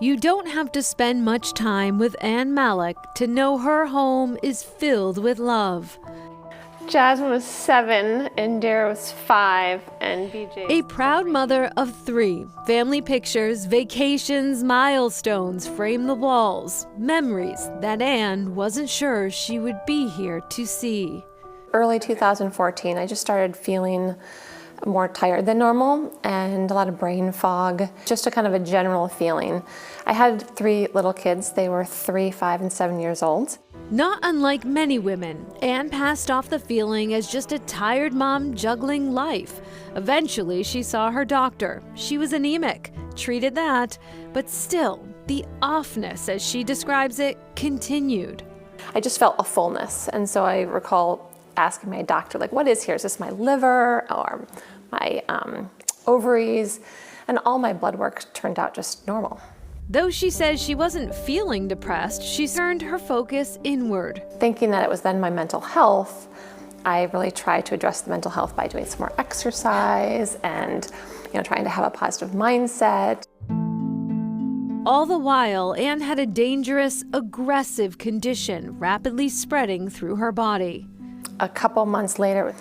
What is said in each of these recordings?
You don't have to spend much time with Ann Malik to know her home is filled with love. Jasmine was 7 and Dara was 5 and BJ. A proud mother of 3. Family pictures, vacations, milestones frame the walls. Memories that Ann wasn't sure she would be here to see. Early 2014, I just started feeling more tired than normal and a lot of brain fog, just a kind of a general feeling. I had 3 little kids. They were 3, 5, and 7 years old. Not unlike many women, Ann passed off the feeling as just a tired mom juggling life. Eventually, she saw her doctor. She was anemic, treated that, but still, the offness, as she describes it, continued. I just felt a fullness, and so I recall asking my doctor, like, what is here? Is this my liver or my ovaries? And all my blood work turned out just normal. Though she says she wasn't feeling depressed, she turned her focus inward. Thinking that it was then my mental health, I really tried to address the mental health by doing some more exercise and, trying to have a positive mindset. All the while, Ann had a dangerous, aggressive condition rapidly spreading through her body. A couple months later,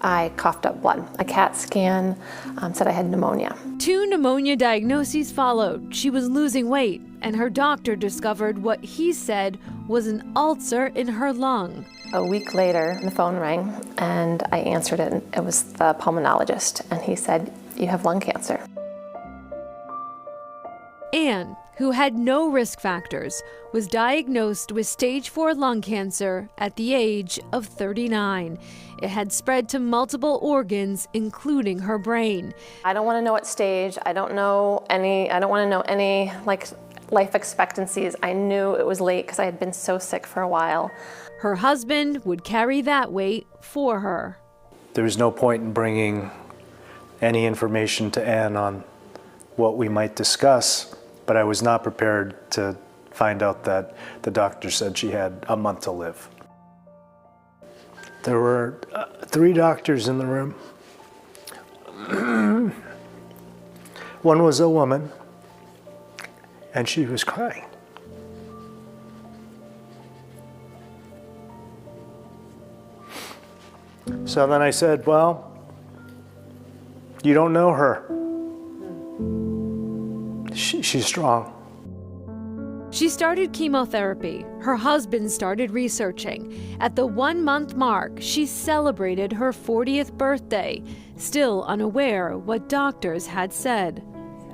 I coughed up blood. A CAT scan said I had pneumonia. 2 pneumonia diagnoses followed. She was losing weight, and her doctor discovered what he said was an ulcer in her lung. A week later, the phone rang, and I answered it. It was the pulmonologist, and he said, "You have lung cancer." Ann, who had no risk factors, was diagnosed with stage 4 lung cancer at the age of 39. It had spread to multiple organs, including her brain. I don't want to know what stage. I don't want to know any life expectancies. I knew it was late because I had been so sick for a while. Her husband would carry that weight for her. There was no point in bringing any information to Ann on what we might discuss, but I was not prepared to find out that the doctor said she had a month to live. There were 3 doctors in the room. One was a woman, and she was crying. So then I said, well, you don't know her. She's strong. She started chemotherapy. Her husband started researching. At the 1-month mark, she celebrated her 40th birthday, still unaware what doctors had said.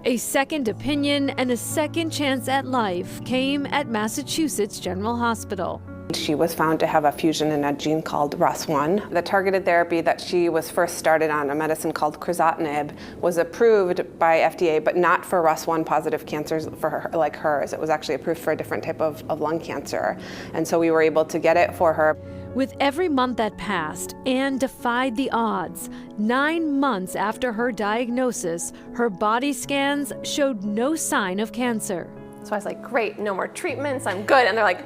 A second opinion and a second chance at life came at Massachusetts General Hospital. She was found to have a fusion in a gene called RUS1. The targeted therapy that she was first started on, a medicine called crizotinib, was approved by FDA, but not for RUS1 positive cancers for her, like hers. It was actually approved for a different type of lung cancer. And so we were able to get it for her. With every month that passed, Ann defied the odds. 9 months after her diagnosis, her body scans showed no sign of cancer. So I was like, great, no more treatments, I'm good. And they're like,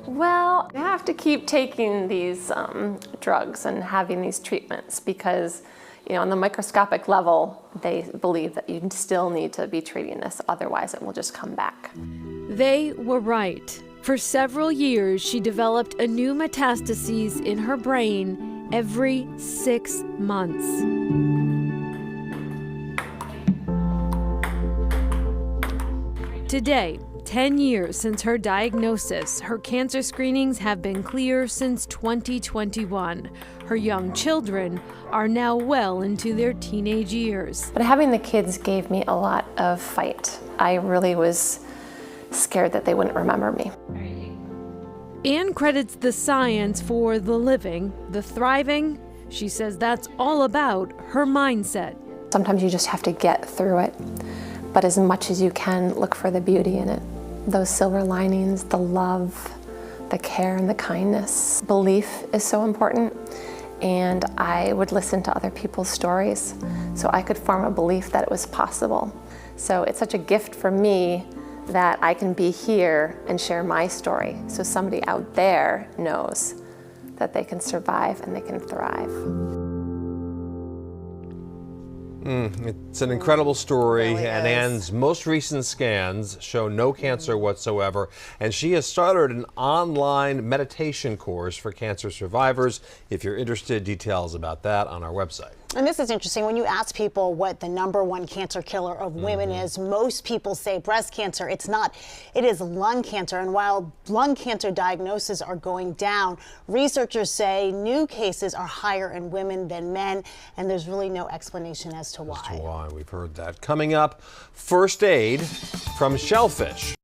well, you have to keep taking these drugs and having these treatments because, on the microscopic level, they believe that you still need to be treating this, otherwise it will just come back. They were right. For several years, she developed a new metastases in her brain every 6 months. Today, 10 years since her diagnosis, her cancer screenings have been clear since 2021. Her young children are now well into their teenage years. But having the kids gave me a lot of fight. I really was scared that they wouldn't remember me. Ann credits the science for the living, the thriving. She says that's all about her mindset. Sometimes you just have to get through it, but as much as you can, look for the beauty in it. Those silver linings, the love, the care, and the kindness. Belief is so important, and I would listen to other people's stories so I could form a belief that it was possible. So it's such a gift for me that I can be here and share my story so somebody out there knows that they can survive and they can thrive. It's an incredible story, Really and is. Anne's most recent scans show no cancer whatsoever, and she has started an online meditation course for cancer survivors. If you're interested, details about that on our website. And this is interesting. When you ask people what the #1 cancer killer of women is, most people say breast cancer. It's not. It is lung cancer. And while lung cancer diagnoses are going down, researchers say new cases are higher in women than men, and there's really no explanation as to why. We've heard that. Coming up, first aid from shellfish.